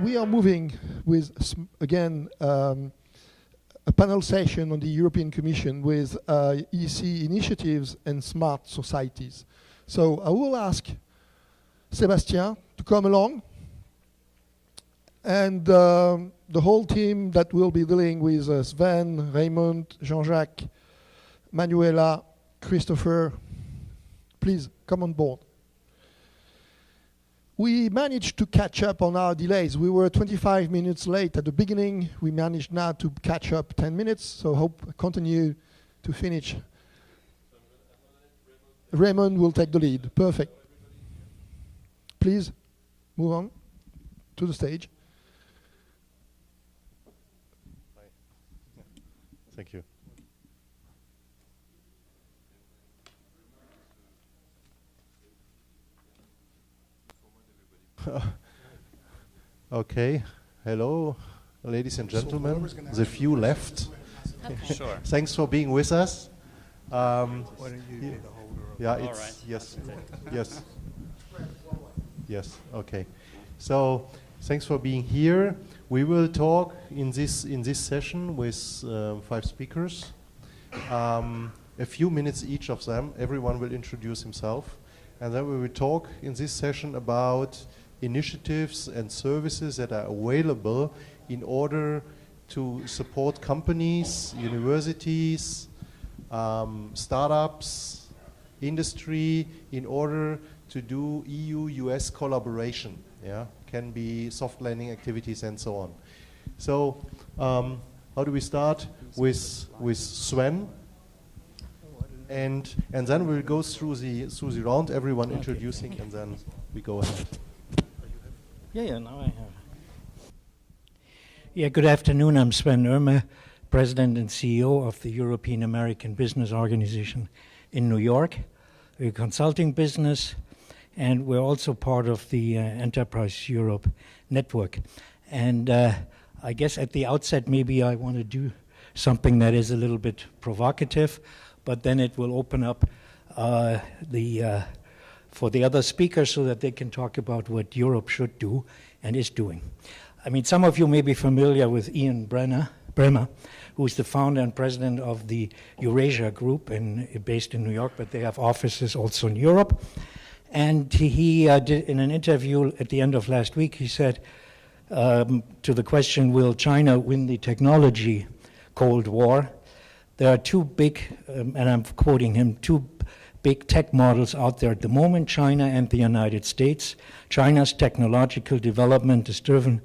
we are moving with, again, a panel session on the European Commission with EC initiatives and smart societies. So I will ask Sébastien to come along, and the whole team that will be dealing with Sven, Raymond, Jean-Jacques, Manuela, Christopher, please come on board. We managed to catch up on our delays. We were 25 minutes late at the beginning. We managed now to catch up 10 minutes, so hope continue to finish. Raymond will take the lead. Perfect. Please move on to the stage. Thank you. Okay, hello, ladies and gentlemen. The few left. Okay. Sure. Thanks for being with us. Why don't you be the holder of Yeah, All it's right. yes, yes, yes. Okay, so thanks for being here. We will talk in this session with 5 speakers. A few minutes each of them. Everyone will introduce himself, and then we will talk in this session about initiatives and services that are available in order to support companies, universities, startups, industry, in order to do EU-US collaboration. Yeah, can be soft landing activities and so on. So, how do we start? With Sven, and then we'll go through the round. Everyone introducing, and then we go ahead. Yeah, now I have. Yeah, good afternoon. I'm Sven Irmer, President and CEO of the European American Business Organization in New York. We're a consulting business, and we're also part of the Enterprise Europe network. And I guess at the outset, maybe I want to do something that is a little bit provocative, but then it will open up for the other speakers so that they can talk about what Europe should do and is doing. I mean, some of you may be familiar with Ian Bremmer, who's the founder and president of the Eurasia Group based in New York, but they have offices also in Europe. And he did, in an interview at the end of last week, he said to the question, will China win the technology Cold War? There are two big, and I'm quoting him, two big tech models out there at the moment, China and the United States. China's technological development is driven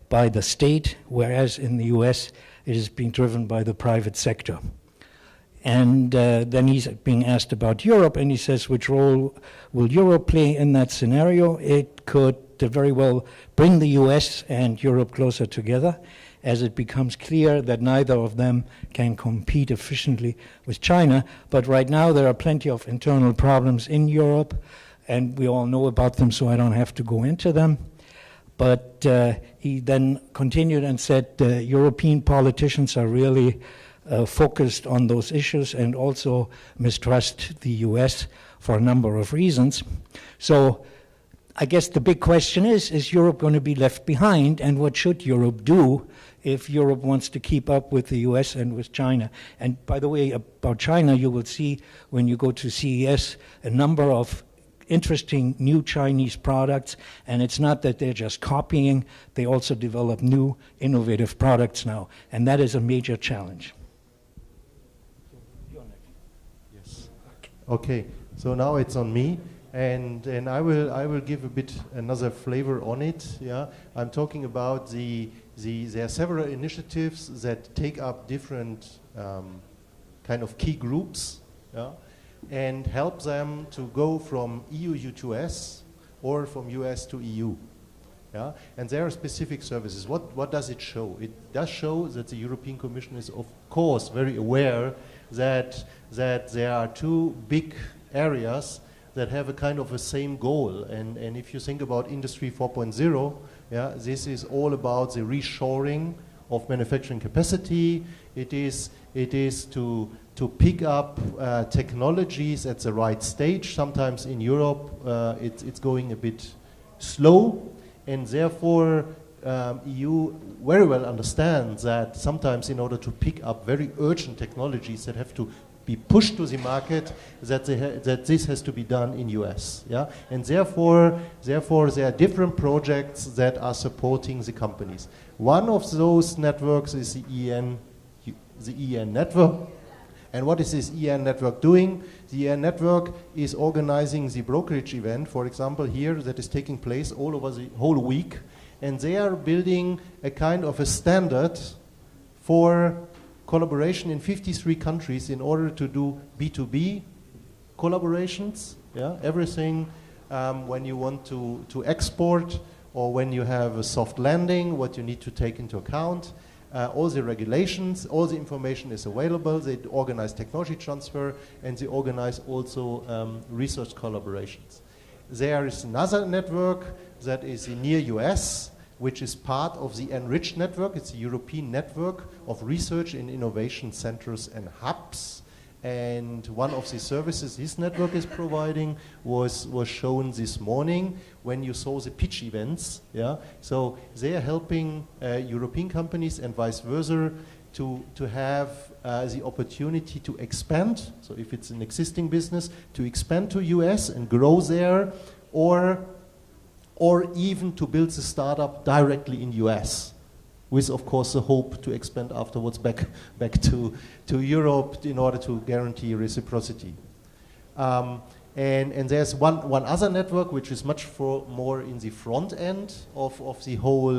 by the state, whereas in the US it is being driven by the private sector. And then he's being asked about Europe, and he says, which role will Europe play in that scenario? It could very well bring the US and Europe closer together, as it becomes clear that neither of them can compete efficiently with China. But right now there are plenty of internal problems in Europe, and we all know about them, so I don't have to go into them. But he then continued and said European politicians are really focused on those issues and also mistrust the US for a number of reasons. So I guess the big question is Europe going to be left behind, and what should Europe do if Europe wants to keep up with the US and with China? And by the way, about China, you will see when you go to CES a number of interesting new Chinese products, and it's not that they're just copying, they also develop new innovative products now, and that is a major challenge. Yes. Okay, so now it's on me. And I will give a bit another flavor on it. Yeah, I'm talking about there are several initiatives that take up different kind of key groups, yeah, and help them to go from EU to US or from US to EU. Yeah, and there are specific services. What does it show? It does show that the European Commission is of course very aware that there are two big areas that have a kind of a same goal, and if you think about Industry 4.0, yeah, this is all about the reshoring of manufacturing capacity. It is to pick up technologies at the right stage. Sometimes in Europe it's going a bit slow, and therefore EU very well understands that sometimes in order to pick up very urgent technologies that have to be pushed to the market, that this has to be done in US. Yeah? And therefore there are different projects that are supporting the companies. One of those networks is the EN network. And what is this EN network doing? The EN network is organizing the brokerage event, for example, here, that is taking place all over the whole week. And they are building a kind of a standard for collaboration in 53 countries in order to do B2B collaborations. Yeah? Everything when you want to export or when you have a soft landing, what you need to take into account. All the regulations, all the information is available. They organize technology transfer and they organize also research collaborations. There is another network that is in near US, which is part of the Enrich network. It's a European network of research and innovation centers and hubs. And one of the services this network is providing was shown this morning when you saw the pitch events. Yeah? So they are helping European companies and vice versa to have the opportunity to expand. So if it's an existing business, to expand to US and grow there, or even to build the startup directly in US. With, of course, the hope to expand afterwards back to Europe in order to guarantee reciprocity. And there's one other network which is much more in the front end of the whole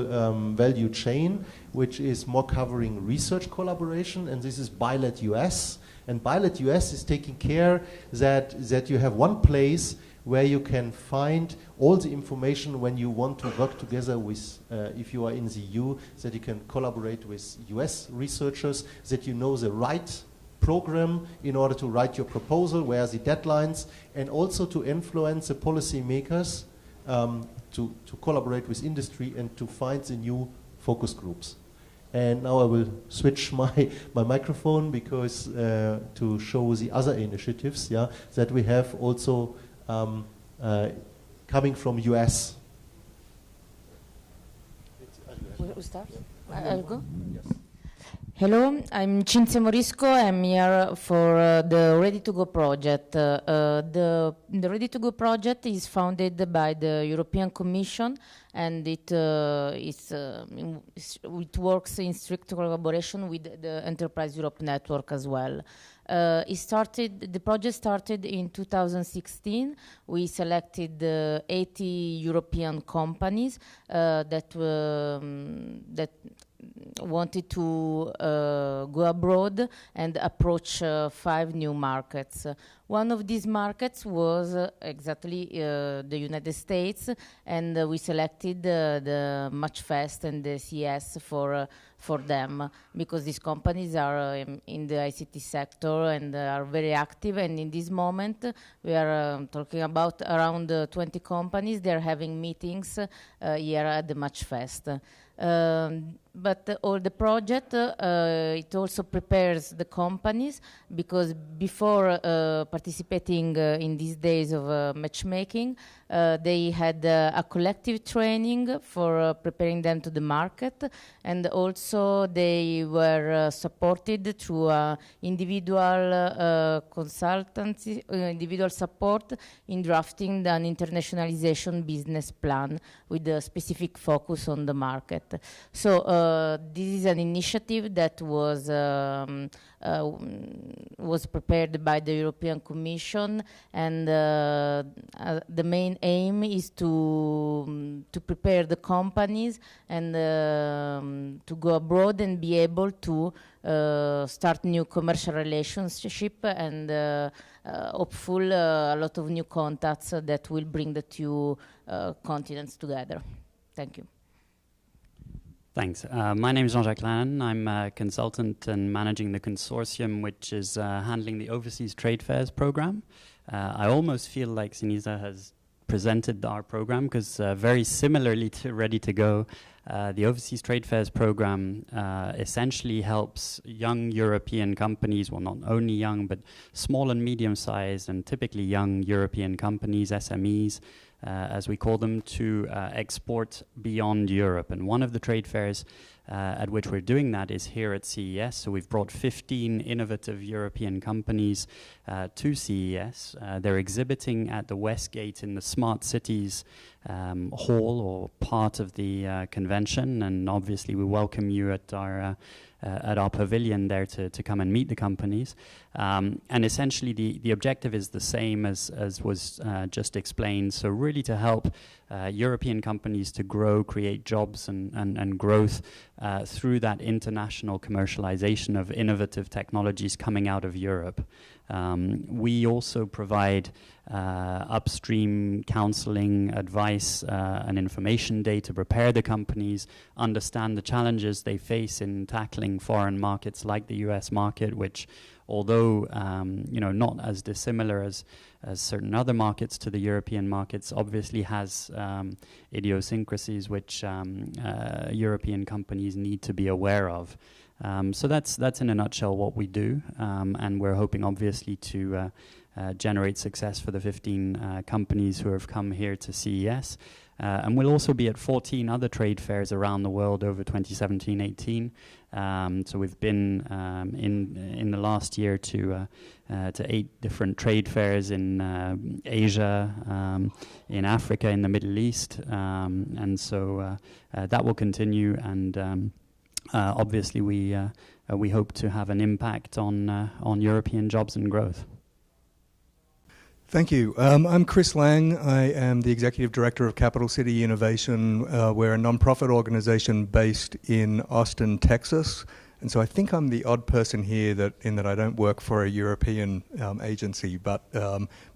value chain, which is more covering research collaboration, and this is BILAT US. And BILAT US is taking care that you have one place where you can find all the information when you want to work together with, if you are in the EU, that you can collaborate with US researchers, that you know the right program in order to write your proposal, where are the deadlines, and also to influence the policy makers to collaborate with industry and to find the new focus groups. And now I will switch my microphone because to show the other initiatives that we have also coming from US. We'll start? I'll go? Yes. Hello, I'm Cinzia Morisco. I'm here for the Ready to Go project. The Ready to Go project is founded by the European Commission, and it works in strict collaboration with the Enterprise Europe network as well. The project started in 2016. We selected 80 European companies that wanted to go abroad and approach 5 new markets. One of these markets was exactly the United States, and we selected the Matchfest and the CES for them, because these companies are in the ICT sector and are very active, and in this moment we are talking about around 20 companies. They're having meetings here at the Matchfest. But all the project, it also prepares the companies, because before participating in these days of matchmaking, they had a collective training for preparing them to the market, and also they were supported through individual consultancy, individual support in drafting an internationalization business plan with a specific focus on the market. So this is an initiative that was prepared by the European Commission, and the main aim is to prepare the companies and to go abroad and be able to start new commercial relationship and hopeful a lot of new contacts that will bring the two continents together. Thank you. Thanks. My name is Jean-Jacques Lannon. I'm a consultant and managing the consortium which is handling the Overseas Trade Fairs program. I almost feel like Sinisa has presented our program, because very similarly to Ready to Go, The Overseas Trade Fairs program essentially helps young European companies, well, not only young, but small and medium-sized and typically young European companies, SMEs, as we call them, to export beyond Europe. And one of the trade fairs at which we're doing that is here at CES. So we've brought 15 innovative European companies to CES. They're exhibiting at the West Gate in the Smart Cities hall or part of the convention, and obviously we welcome you at our pavilion there to come and meet the companies. And essentially the objective is the same as was just explained. So really to help European companies to grow, create jobs and growth through that international commercialization of innovative technologies coming out of Europe. We also provide upstream counseling, advice, and information day to prepare the companies, understand the challenges they face in tackling foreign markets like the US market, which, although not as dissimilar as certain other markets to the European markets, obviously has idiosyncrasies which European companies need to be aware of. So that's in a nutshell what we do, and we're hoping obviously to generate success for the 15 companies who have come here to CES. And we'll also be at 14 other trade fairs around the world over 2017-18. So we've been in the last year to 8 different trade fairs in Asia, in Africa, in the Middle East, and so that will continue. And obviously, we hope to have an impact on European jobs and growth. Thank you. I'm Chris Lang. I am the Executive Director of Capital City Innovation. We're a nonprofit organization based in Austin, Texas. And so I think I'm the odd person here in that I don't work for a European agency, but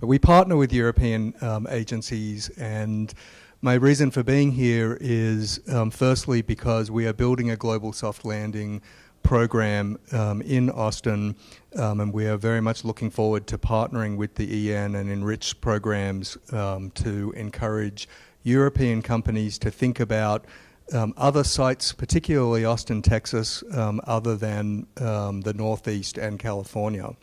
we partner with European agencies. And my reason for being here is firstly because we are building a global soft landing program in Austin, and we are very much looking forward to partnering with the EN and Enrich programs to encourage European companies to think about other sites, particularly Austin, Texas, other than the Northeast and California.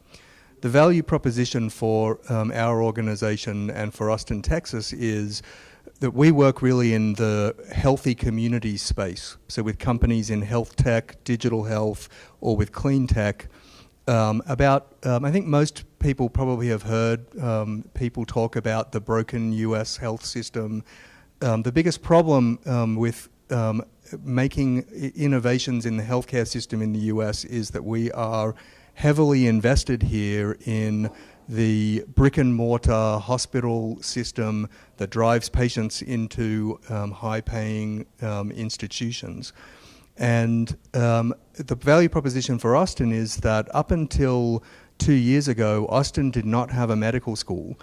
The value proposition for our organization and for Austin, Texas is that we work really in the healthy community space. So with companies in health tech, digital health, or with clean tech, I think most people probably have heard people talk about the broken US health system. The biggest problem with making innovations in the healthcare system in the US is that we are heavily invested here in the brick and mortar hospital system that drives patients into high-paying institutions. And the value proposition for Austin is that up until 2 years ago, Austin did not have a medical school.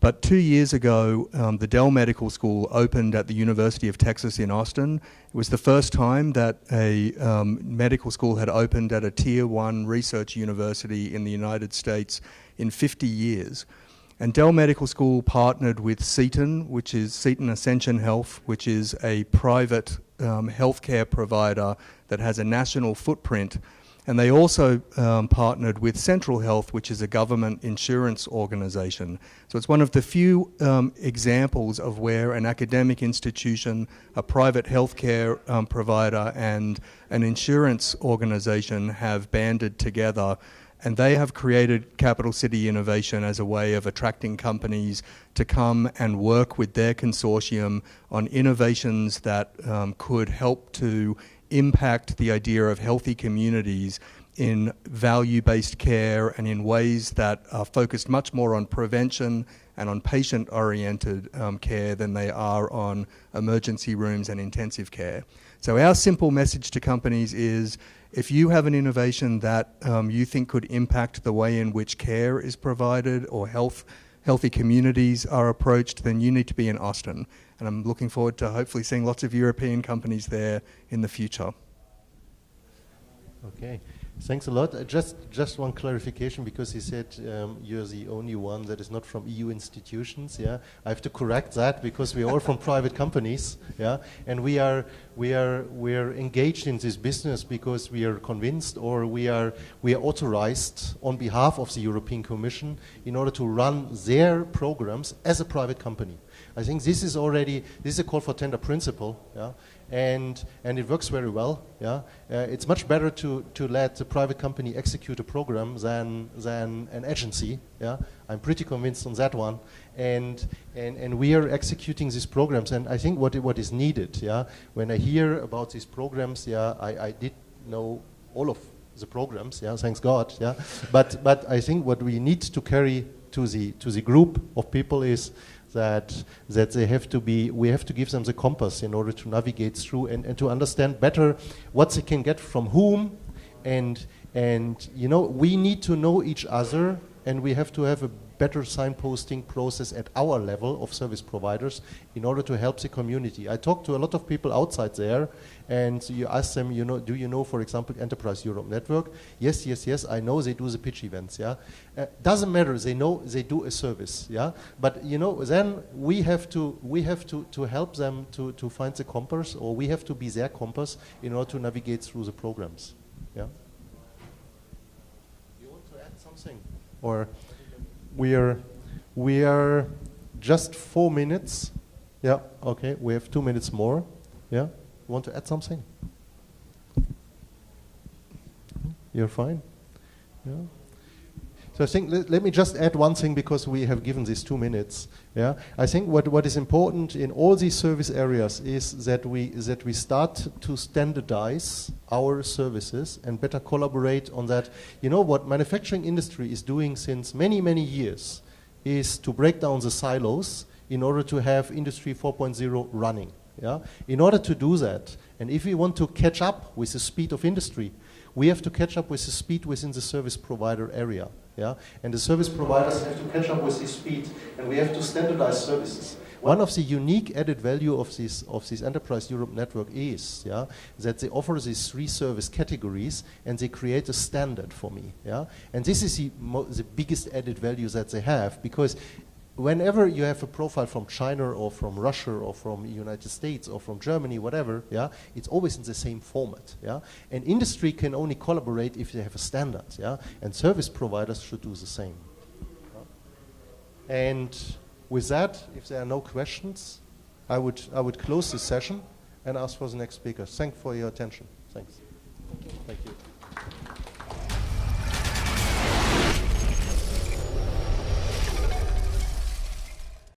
But 2 years ago, the Dell Medical School opened at the University of Texas in Austin. It was the first time that a medical school had opened at a Tier 1 research university in the United States in 50 years. And Dell Medical School partnered with Seton, which is Seton Ascension Health, which is a private healthcare provider that has a national footprint. And they also partnered with Central Health, which is a government insurance organization. So it's one of the few examples of where an academic institution, a private healthcare provider, and an insurance organization have banded together. And they have created Capital City Innovation as a way of attracting companies to come and work with their consortium on innovations that could help to impact the idea of healthy communities in value-based care and in ways that are focused much more on prevention and on patient-oriented care than they are on emergency rooms and intensive care. So our simple message to companies is, if you have an innovation that you think could impact the way in which care is provided or healthy communities are approached, then you need to be in Austin. And I'm looking forward to hopefully seeing lots of European companies there in the future. Okay. Thanks a lot. Just one clarification, because he said you're the only one that is not from EU institutions. Yeah, I have to correct that, because we are all from private companies. Yeah, and we are engaged in this business because we are convinced, or we are authorized on behalf of the European Commission in order to run their programs as a private company. I think this is a call for tender principle. Yeah. And it works very well. Yeah, it's much better to let the private company execute a program than an agency. Yeah, I'm pretty convinced on that one. And we are executing these programs. And I think what is needed. Yeah, when I hear about these programs, yeah, I did know all of the programs. Yeah, thanks God. Yeah, but I think what we need to carry to the group of people is that we have to give them the compass in order to navigate through and to understand better what they can get from whom, and we need to know each other, and we have to have a better signposting process at our level of service providers in order to help the community. I talk to a lot of people outside there, and you ask them, do you know, for example, Enterprise Europe Network? Yes, I know they do the pitch events. Yeah, doesn't matter. They know they do a service. Yeah, but then we have to help them to find the compass, or we have to be their compass in order to navigate through the programs. Yeah. You want to add something, or? We are just 4 minutes. Yeah, okay, we have 2 minutes more. Yeah, you want to add something? You're fine? Yeah. So I think let me just add one thing, because we have given these 2 minutes. Yeah, I think what is important in all these service areas is that we start to standardize our services and better collaborate on that. What manufacturing industry is doing since many years is to break down the silos in order to have Industry 4.0 running. Yeah, in order to do that, and if we want to catch up with the speed of industry, we have to catch up with the speed within the service provider area. Yeah, and the service providers have to catch up with this speed, and we have to standardize services. One of the unique added value of this Enterprise Europe network is that they offer these 3 service categories, and they create a standard for me. Yeah, and this is the biggest added value that they have, because whenever you have a profile from China or from Russia or from the United States or from Germany, whatever, yeah, it's always in the same format. Yeah, and industry can only collaborate if they have a standard. Yeah, and service providers should do the same. Yeah? And with that, if there are no questions, I would close this session and ask for the next speaker. Thanks for your attention. Thanks. Thank you.